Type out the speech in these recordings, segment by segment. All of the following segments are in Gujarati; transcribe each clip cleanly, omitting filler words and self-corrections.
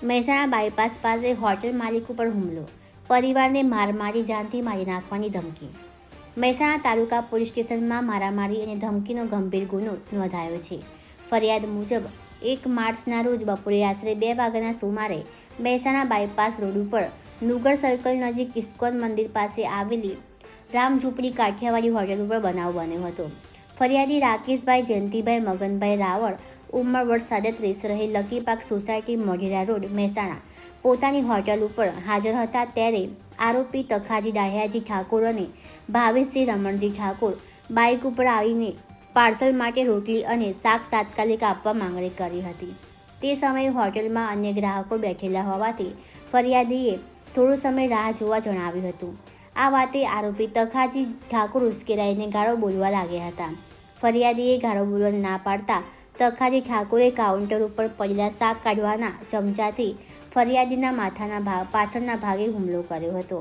મહેસાણા બાયપાસ પાસે હોટેલ માલિક ઉપર હુમલો, પરિવારને માર મારી જાનથી મારી નાખવાની ધમકી. મહેસાણા તાલુકા પોલીસ સ્ટેશનમાં મારામારી અને ધમકીનો ગંભીર ગુનો નોંધાયો છે. ફરિયાદ મુજબ 1 માર્ચના રોજ બપોરે આશરે 2 વાગ્યાના સુમારે મહેસાણા બાયપાસ રોડ ઉપર નુગર સર્કલ નજીક ઇસ્કોન મંદિર પાસે આવેલી રામઝૂંપડી કાઠિયાવાડી હોટેલ ઉપર બનાવ બન્યો હતો. ફરિયાદી રાકેશભાઈ જયંતિભાઈ મગનભાઈ રાવળ, ઉંમર વર્ષ 37, રહે lucky park society, Modhera road, Mehsana, પોતાની હોટેલ ઉપર હાજર હતા ત્યારે આરોપી તખાજી ડાહ્યાજી ઠાકોર અને ભાવેશજી રમણજી ઠાકોર બાઇક ઉપર આવીને પાર્સલ માટે રોટલી અને શાક તાત્કાલિક આપવા માંગણી કરી હતી. તે સમયે હોટેલમાં અન્ય ગ્રાહકો બેઠેલા હોવાથી ફરિયાદીએ થોડો સમય રાહ જોવા જણાવ્યું હતું. આ વાતે આરોપી તખાજી ઠાકોર ઉશ્કેરાઈને ગાળો બોલવા લાગ્યા હતા. ફરિયાદીએ ગાળો બોલવા ના પાડતા તખાજી ઠાકોરે કાઉન્ટર ઉપર પડેલા શાક કાઢવાના ચમચાથી ફરિયાદીના માથાના પાછળના ભાગે હુમલો કર્યો હતો.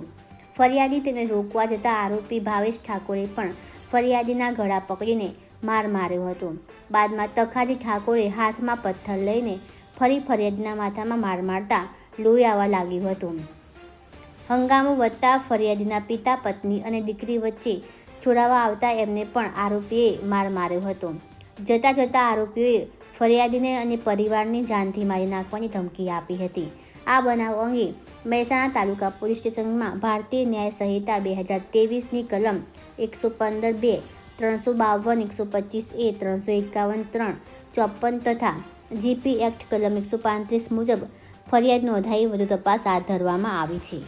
ફરિયાદી તેને રોકવા જતાં આરોપી ભાવેશ ઠાકોરે પણ ફરિયાદીના ગળા પકડીને માર માર્યો હતો. બાદમાં તખાજી ઠાકોરે હાથમાં પથ્થર લઈને ફરી ફરિયાદીના માથામાં માર મારતા લોહી આવવા લાગ્યું હતું. હંગામો વધતા ફરિયાદીના પિતા, પત્ની અને દીકરી વચ્ચે છોડાવવા આવતા એમને પણ આરોપીએ માર માર્યો હતો. જતાં આરોપીઓએ ફરિયાદીને અને પરિવારની જાનથી મારી નાખવાની ધમકી આપી હતી. આ બનાવ અંગે મહેસાણા તાલુકા પોલીસ સ્ટેશનમાં ભારતીય ન્યાય સંહિતા 2023ની કલમ 115(2), 352, 125A, 351(3), 54 તથા જીપી એક્ટ કલમ 135 મુજબ ફરિયાદ નોંધાઈ વધુ તપાસ હાથ ધરવામાં આવી છે.